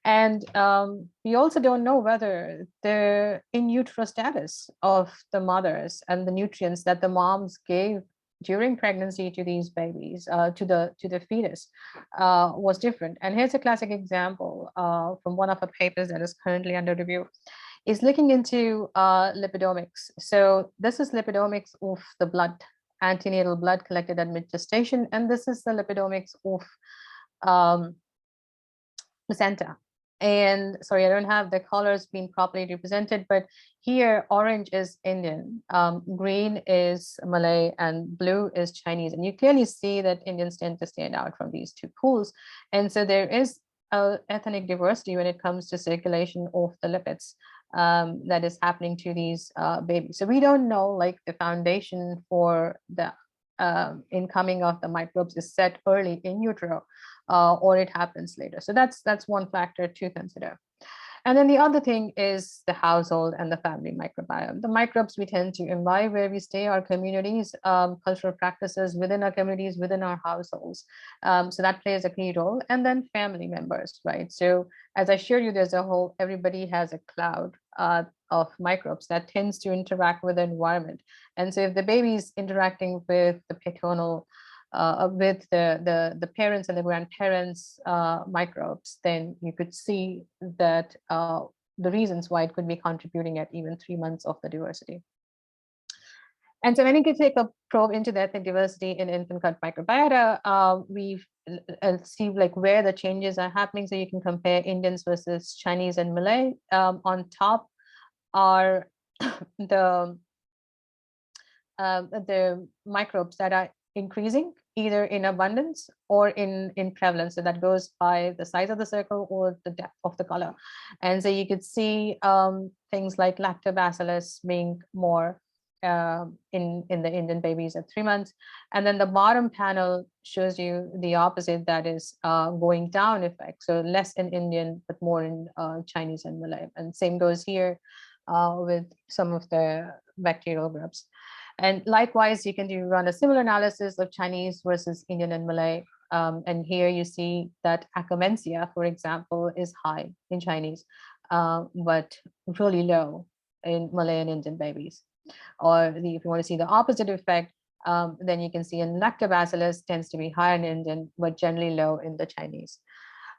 And we also don't know whether the in utero status of the mothers and the nutrients that the moms gave during pregnancy to these babies, to the fetus, was different. And here's a classic example from one of our papers that is currently under review, is looking into lipidomics. So this is lipidomics of the blood, antenatal blood collected at mid-gestation, and this is the lipidomics of placenta. And sorry, I don't have the colors being properly represented, but here orange is Indian, green is Malay, and blue is Chinese. And you clearly see that Indians tend to stand out from these two pools. And so there is ethnic diversity when it comes to circulation of the lipids that is happening to these babies. So we don't know, like, the foundation for the incoming of the microbes is set early in utero, or it happens later. So that's one factor to consider. And then the other thing is the household and the family microbiome. The microbes we tend to imbibe where we stay, our communities, cultural practices within our communities, within our households. So that plays a key role. And then family members, right? So as I showed you, there's a whole, everybody has a cloud of microbes that tends to interact with the environment. And so if the baby's interacting with the paternal, with the parents and the grandparents microbes, then you could see that the reasons why it could be contributing at even 3 months of the diversity. And so when you take a probe into the ethnic diversity in infant gut microbiota, we've see like where the changes are happening. So you can compare Indians versus Chinese and Malay. On top are the microbes that are increasing either in abundance or in prevalence. So that goes by the size of the circle or the depth of the color. And so you could see things like lactobacillus being more in the Indian babies at 3 months. And then the bottom panel shows you the opposite, that is going down effect. So less in Indian, but more in Chinese and Malay. And same goes here with some of the bacterial groups. And likewise, you can run a similar analysis of Chinese versus Indian and Malay. And here you see that Akkermansia, for example, is high in Chinese, but really low in Malay and Indian babies. Or if you want to see the opposite effect, then you can see in lactobacillus tends to be higher in Indian, but generally low in the Chinese.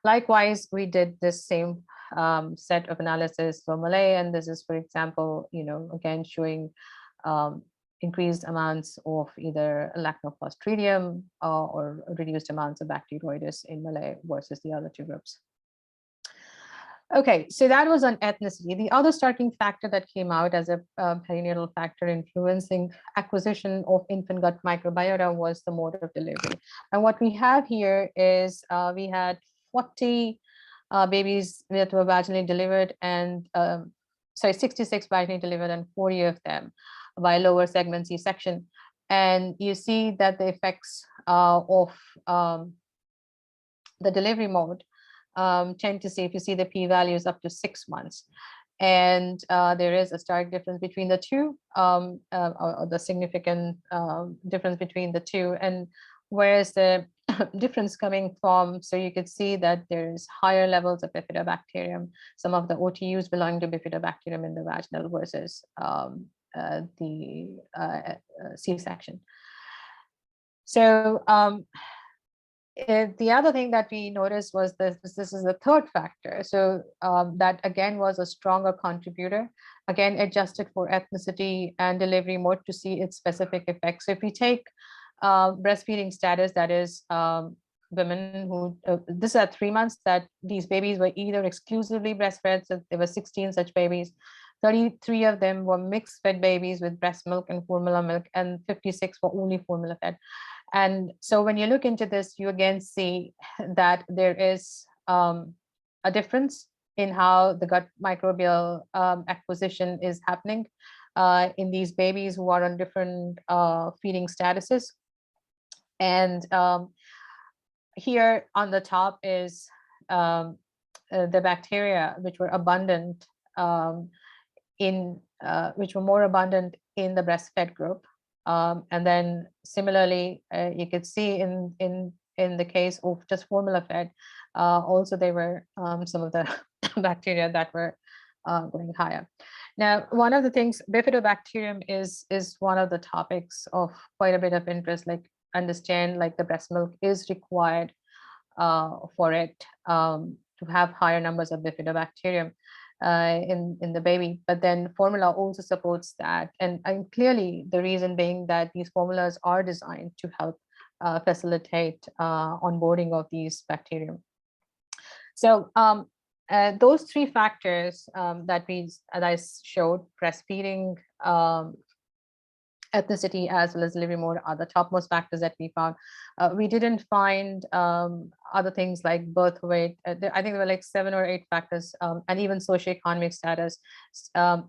Likewise, we did this same set of analysis for Malay, and this is, for example, again showing increased amounts of either lactoclostridium or reduced amounts of Bacteroides in Malay versus the other two groups. Okay, so that was on ethnicity. The other starting factor that came out as a perinatal factor influencing acquisition of infant gut microbiota was the mode of delivery. And what we have here is we had 40 babies that were vaginally delivered, and 66 vaginally delivered, and 40 of them by lower segment C-section. And you see that the effects of the delivery mode tend to see, if you see the p-values up to 6 months. And there is a stark difference between the two, or the significant difference between the two. And where's the difference coming from? So you could see that there's higher levels of bifidobacterium, some of the OTUs belonging to bifidobacterium in the vaginal versus the C-section. So the other thing that we noticed was this is the third factor. So that again was a stronger contributor, again adjusted for ethnicity and delivery mode to see its specific effects. So if we take breastfeeding status, that is women who, this is at 3 months, that these babies were either exclusively breastfed, so there were 16 such babies. 33 of them were mixed fed babies with breast milk and formula milk, and 56 were only formula fed. And so when you look into this, you again see that there is a difference in how the gut microbial acquisition is happening in these babies who are on different feeding statuses. And here on the top is the bacteria which were abundant which were more abundant in the breastfed group. And then similarly, you could see in the case of just formula fed, also there were some of the bacteria that were going higher. Now, one of the things, bifidobacterium is one of the topics of quite a bit of interest. Like, understand, like the breast milk is required for it to have higher numbers of bifidobacterium in the baby, but then formula also supports that. And clearly the reason being that these formulas are designed to help facilitate onboarding of these bacterium. So those three factors that I showed, breastfeeding, ethnicity, as well as delivery mode, are the topmost factors that we found. We didn't find other things like birth weight. I think there were like 7 or 8 factors, and even socioeconomic status.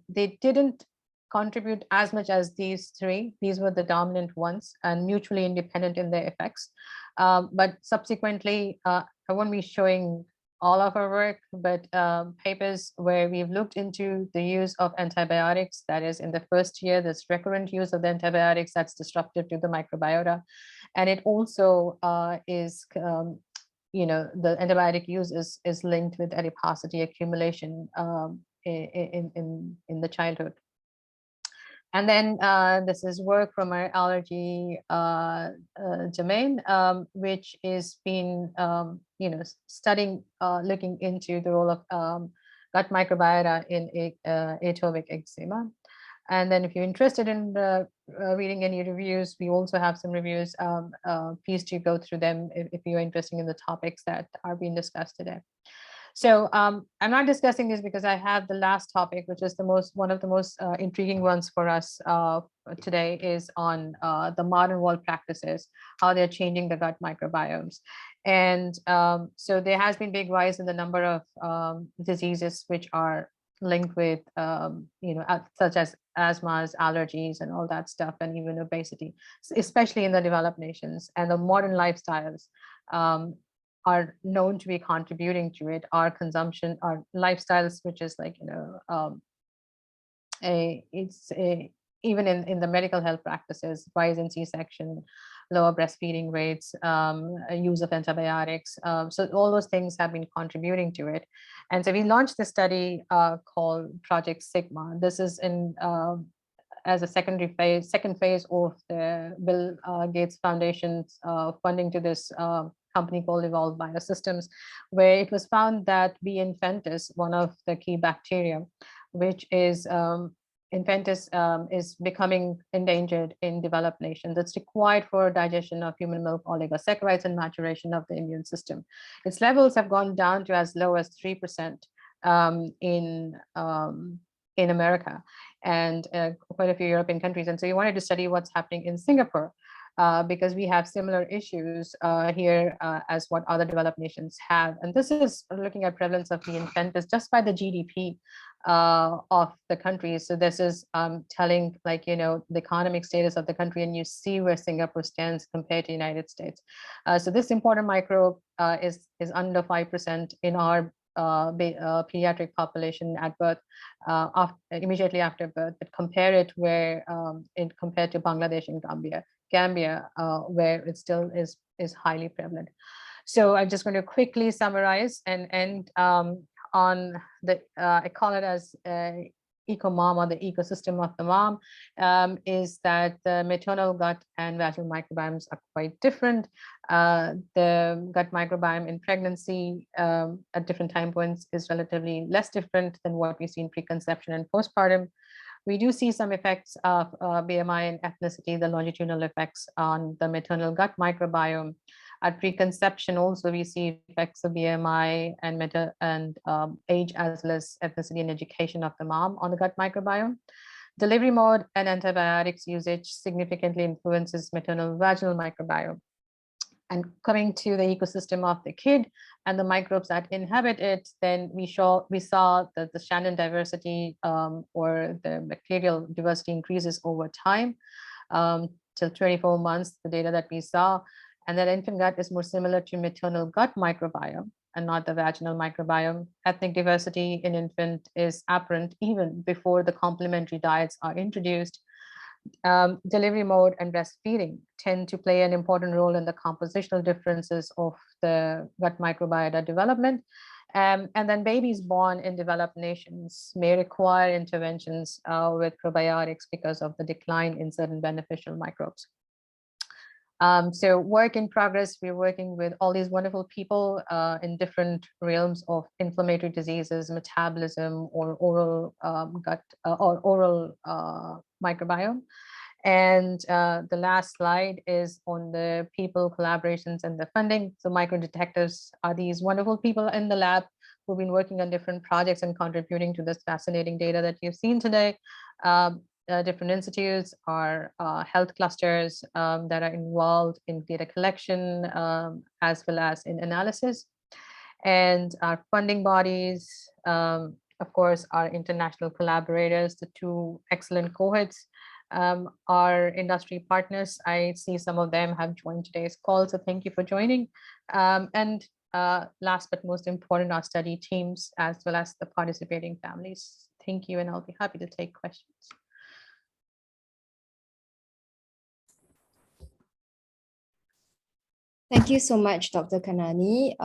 They didn't contribute as much as these 3. These were the dominant ones and mutually independent in their effects. But subsequently, I won't be showing all of our work, but papers where we've looked into the use of antibiotics, that is in the first year, this recurrent use of the antibiotics that's disruptive to the microbiota. And it also is, the antibiotic use is linked with adiposity accumulation in the childhood. And then this is work from our allergy domain, which is been, studying, looking into the role of gut microbiota in atopic eczema. And then if you're interested in reading any reviews, we also have some reviews. Please do go through them if you're interested in the topics that are being discussed today. So I'm not discussing this because I have the last topic, which is one of the most intriguing ones for us today, is on the modern world practices, how they're changing the gut microbiomes. And so there has been big rise in the number of diseases which are linked with, such as asthmas, allergies, and all that stuff, and even obesity, especially in the developed nations. And the modern lifestyles are known to be contributing to it. Our consumption, our lifestyles, which is like, even in the medical health practices, rise in C-section, lower breastfeeding rates, use of antibiotics. So all those things have been contributing to it. And so we launched this study called Project Sigma. This is in as a second phase of the Bill Gates Foundation's funding to this company called Evolve Biosystems, where it was found that B. infantis, one of the key bacteria, which is infantis, is becoming endangered in developed nations. It's required for digestion of human milk oligosaccharides and maturation of the immune system. Its levels have gone down to as low as 3% in America and quite a few European countries. And so we wanted to study what's happening in Singapore, because we have similar issues here as what other developed nations have. And this is looking at prevalence of B. infantis just by the GDP of the country. So this is telling, like, the economic status of the country, and you see where Singapore stands compared to United States. So this important microbe is under 5% in our pediatric population at birth, immediately after birth, but compare it where compared to Bangladesh and Gambia, where it still is highly prevalent. So I'm just going to quickly summarize and end on the, I call it as eco-mom, or the ecosystem of the mom, is that the maternal gut and vaginal microbiomes are quite different. The gut microbiome in pregnancy at different time points is relatively less different than what we see in preconception and postpartum. We do see some effects of BMI and ethnicity, the longitudinal effects on the maternal gut microbiome. At preconception, also, we see effects of BMI and age, as well as ethnicity and education of the mom on the gut microbiome. Delivery mode and antibiotics usage significantly influences maternal vaginal microbiome. And coming to the ecosystem of the kid and the microbes that inhabit it, then we saw that the Shannon diversity or the bacterial diversity increases over time till 24 months, the data that we saw. And that infant gut is more similar to maternal gut microbiome and not the vaginal microbiome. Ethnic diversity in infant is apparent even before the complementary diets are introduced. Delivery mode and breastfeeding tend to play an important role in the compositional differences of the gut microbiota development. And then babies born in developed nations may require interventions with probiotics because of the decline in certain beneficial microbes. So work in progress, we're working with all these wonderful people in different realms of inflammatory diseases, metabolism, or oral gut or oral microbiome. And the last slide is on the people, collaborations, and the funding. So microdetectives are these wonderful people in the lab who've been working on different projects and contributing to this fascinating data that you've seen today. Different institutes are health clusters that are involved in data collection as well as in analysis. And our funding bodies, of course, our international collaborators, the two excellent cohorts, our industry partners. I see some of them have joined today's call, so thank you for joining. And last but most important, our study teams, as well as the participating families. Thank you, and I'll be happy to take questions. Thank you so much, Dr. Karnani,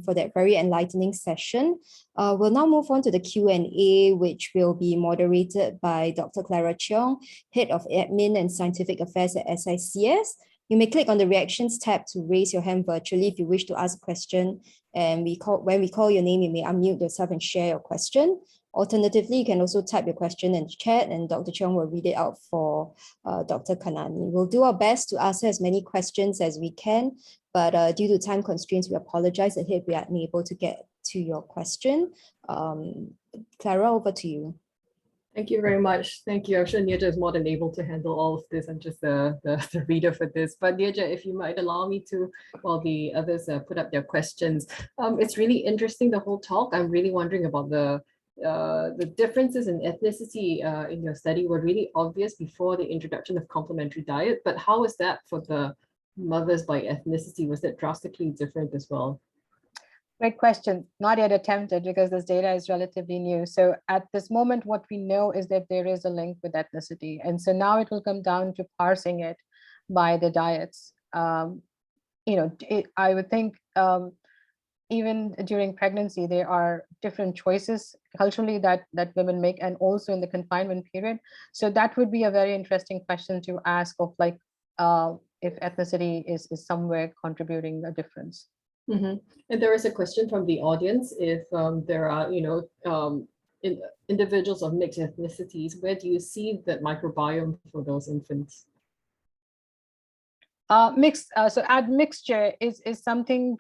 for that very enlightening session. We'll now move on to the Q&A, which will be moderated by Dr. Clara Cheong, Head of Admin and Scientific Affairs at SICS. You may click on the reactions tab to raise your hand virtually if you wish to ask a question. And when we call your name, you may unmute yourself and share your question. Alternatively, you can also type your question in the chat and Dr. Cheong will read it out for Dr. Karnani. We'll do our best to answer as many questions as we can, but due to time constraints, we apologize if we are unable to get to your question. Clara, over to you. Thank you very much. Thank you. I'm sure Neerja is more than able to handle all of this. I'm just the reader for this. But Neerja, if you might allow me to, while the others put up their questions. It's really interesting, the whole talk. I'm really wondering about the differences in ethnicity in your study were really obvious before the introduction of complementary diet. But how was that for the mothers by ethnicity? Was that drastically different as well? Great question. Not yet attempted because this data is relatively new. So at this moment, what we know is that there is a link with ethnicity. And so now it will come down to parsing it by the diets. I would think even during pregnancy, there are different choices culturally that women make, and also in the confinement period. So that would be a very interesting question to ask of, like, if ethnicity is somewhere contributing a difference. Mm-hmm. And there is a question from the audience. If there are, individuals of mixed ethnicities, where do you see that microbiome for those infants? So admixture is something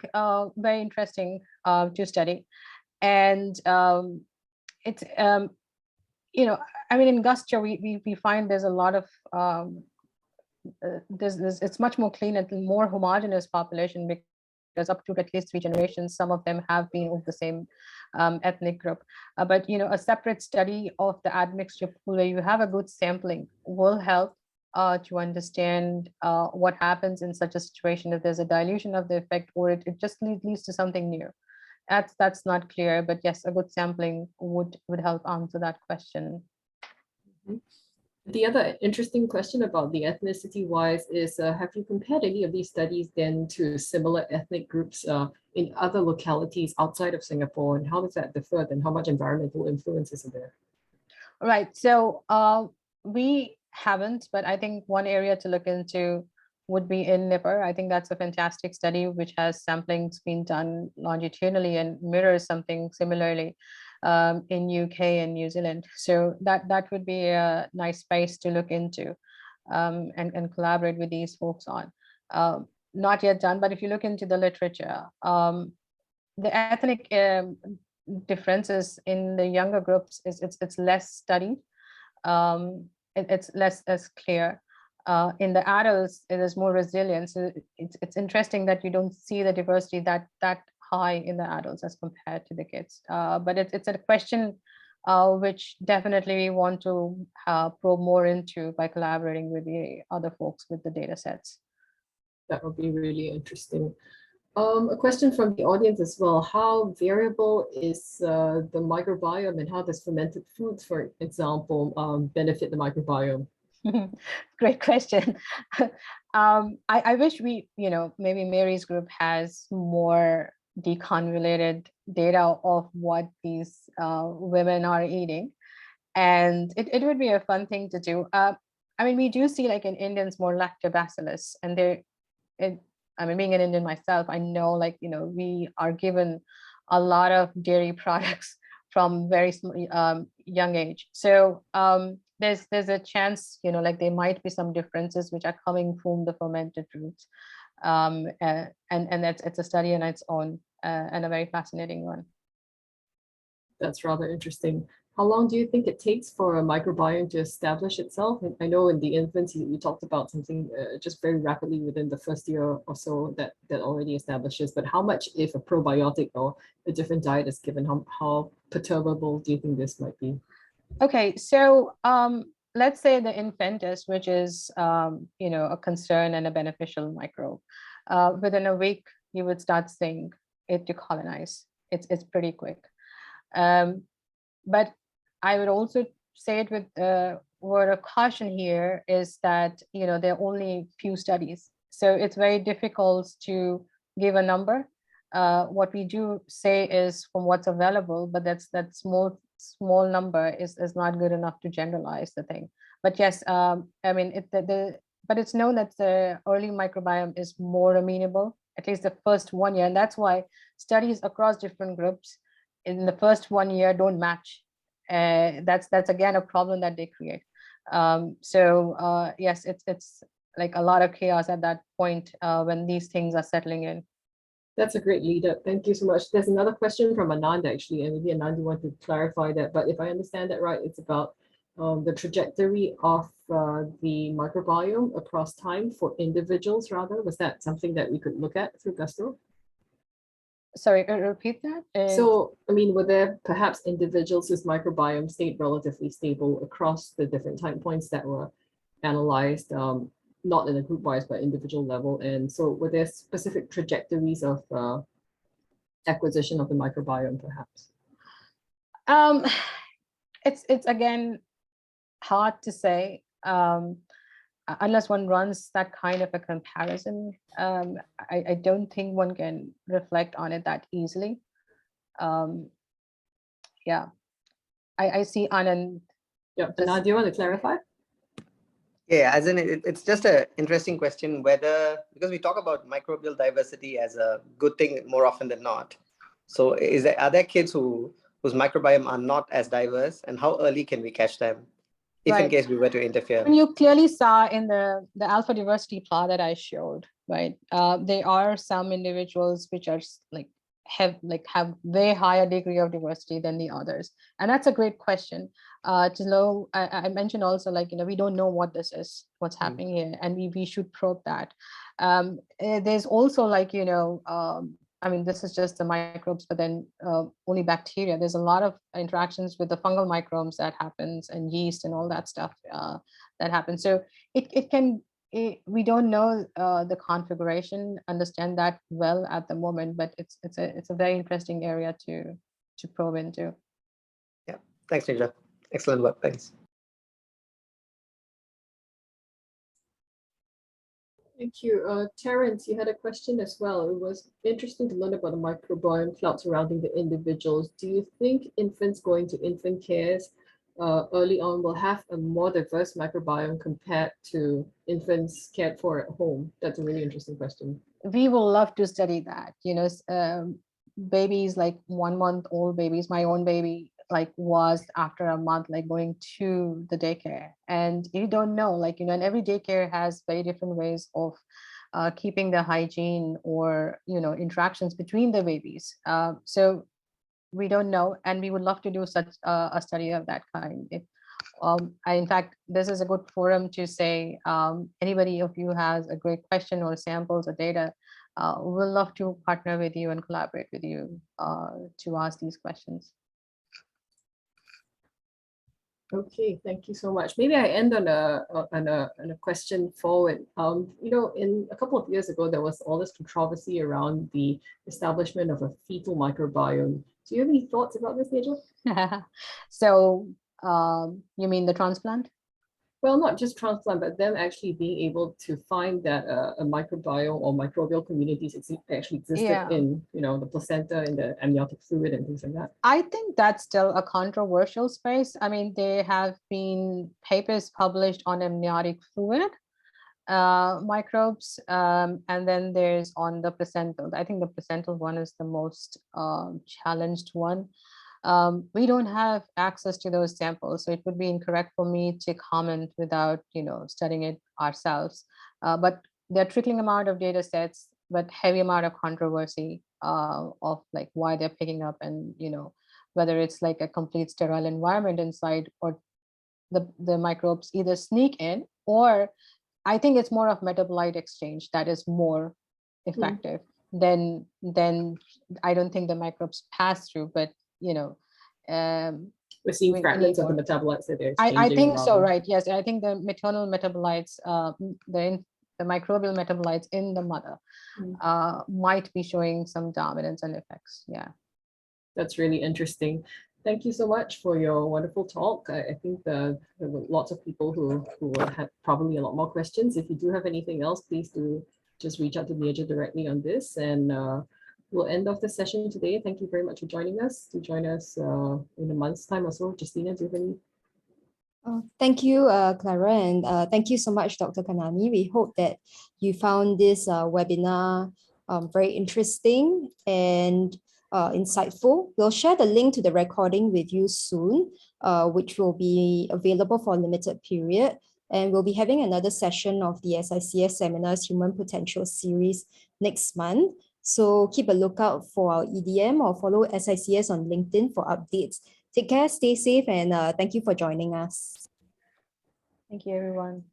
very interesting to study, and it's in Gusture we find there's a lot of it's much more clean and more homogeneous population, because up to at least 3 generations, some of them have been of the same ethnic group. But a separate study of the admixture pool where you have a good sampling will help to understand what happens in such a situation, if there's a dilution of the effect, or it just leads to something new. That's not clear, but yes, a good sampling would help answer that question. Mm-hmm. The other interesting question about the ethnicity wise is, have you compared any of these studies then to similar ethnic groups in other localities outside of Singapore, and how does that differ, and how much environmental influences are there? Right, so we haven't, but I think one area to look into would be in Nipper. I think that's a fantastic study which has samplings being done longitudinally and mirrors something similarly in UK and New Zealand. So that would be a nice space to look into and collaborate with these folks on. Not yet done, but if you look into the literature, the ethnic differences in the younger groups it's less studied. It's less as clear. In the adults, it is more resilient. So it's interesting that you don't see the diversity that high in the adults as compared to the kids. But it's a question which definitely we want to probe more into by collaborating with the other folks with the data sets. That would be really interesting. A question from the audience as well. How variable is the microbiome, and how does fermented foods, for example, benefit the microbiome? Great question. I wish maybe Mary's group has more deconvoluted data of what these women are eating, and it would be a fun thing to do. We do see, like, in Indians, more lactobacillus, and being an Indian myself, I know, we are given a lot of dairy products from very young age. So there's a chance, there might be some differences which are coming from the fermented routes. And it's a study on its own and a very fascinating one. That's rather interesting. How long do you think it takes for a microbiome to establish itself? I know in the infants, you talked about something just very rapidly within the first year or so that already establishes, but how much, if a probiotic or a different diet is given, how perturbable do you think this might be? Okay, so let's say the infantis, which is a concern and a beneficial microbe. Within a week, you would start seeing it to colonize. It's pretty quick. But I would also say it with a word of caution here is that, there are only few studies. So it's very difficult to give a number. What we do say is from what's available, but that small number is not good enough to generalize the thing. But yes, the but it's known that the early microbiome is more amenable, at least the first 1 year. And that's why studies across different groups in the first 1 year don't match. That's again a problem that they create. Yes, it's like a lot of chaos at that point when these things are settling in. That's a great lead up. Thank you so much. There's another question from Anand actually, and maybe Anand, you want to clarify that. But if I understand that right, it's about the trajectory of the microbiome across time for individuals rather. Was that something that we could look at through Gusto? Sorry, repeat that. So, I mean, were there perhaps individuals whose microbiome stayed relatively stable across the different time points that were analyzed? Not in a group wise, but individual level. And so were there specific trajectories of acquisition of the microbiome, perhaps? It's again hard to say unless one runs that kind of a comparison. I don't think one can reflect on it that easily. Yeah, I see Anand. Yeah, Anand, do you want to clarify? Yeah, as in it's just an interesting question whether, because we talk about microbial diversity as a good thing more often than not. So are there kids whose microbiome are not as diverse, and how early can we catch them if in case we were to interfere? And you clearly saw in the alpha diversity plot that I showed, right? There are some individuals which are have way higher degree of diversity than the others, and that's a great question to know. I mentioned also, we don't know what this is, what's happening here, and we should probe that. There's also I mean, this is just the microbes, but then only bacteria. There's a lot of interactions with the fungal microbes that happens, and yeast and all that stuff that happens. So we don't know the configuration, understand that well at the moment, but it's a very interesting area to probe into. Yeah, thanks, Neerja. Excellent work. Thanks. Thank you. Terence, you had a question as well. It was interesting to learn about the microbiome cloud surrounding the individuals. Do you think infants going to infant cares early on will have a more diverse microbiome compared to infants cared for at home? That's a really interesting question. We will love to study that. Babies like 1 month old babies, my own baby was after a month going to the daycare, and you don't know and every daycare has very different ways of keeping the hygiene or interactions between the babies. So we don't know, and we would love to do such a study of that kind. In fact, this is a good forum to say anybody of you has a great question or samples or data, we'll love to partner with you and collaborate with you to ask these questions. Okay, thank you so much. Maybe I end on a question forward. In a couple of years ago, there was all this controversy around the establishment of a fetal microbiome. Do you have any thoughts about this, Neerja? So you mean the transplant? Well, not just transplant, but them actually being able to find that a microbiome or microbial communities actually existed in, the placenta, in the amniotic fluid and things like that. I think that's still a controversial space. I mean, there have been papers published on amniotic fluid microbes, and then there's on the placental. I think the placental one is the most challenged one. We don't have access to those samples, so it would be incorrect for me to comment without studying it ourselves. But there are trickling amount of data sets, but heavy amount of controversy of why they're picking up, and whether it's a complete sterile environment inside, or the microbes either sneak in, or I think it's more of metabolite exchange that is more effective than I don't think the microbes pass through, but we're seeing fragments of the metabolites that they're exchanging. I think so, right? Yes, I think the maternal metabolites, the microbial metabolites in the mother might be showing some dominance and effects. Yeah, that's really interesting. Thank you so much for your wonderful talk. I think there were lots of people who will have probably a lot more questions. If you do have anything else, please do just reach out to Neerja directly on this, and we'll end off the session today. Thank you very much for joining us. Do join us in a month's time or so. Justina, do you have any Thank you, Clara, and thank you so much, Dr. Karnani. We hope that you found this webinar very interesting and insightful. We'll share the link to the recording with you soon, which will be available for a limited period. And we'll be having another session of the SICS Seminars Human Potential series next month. So keep a lookout for our EDM or follow SICS on LinkedIn for updates. Take care, stay safe, and thank you for joining us. Thank you, everyone.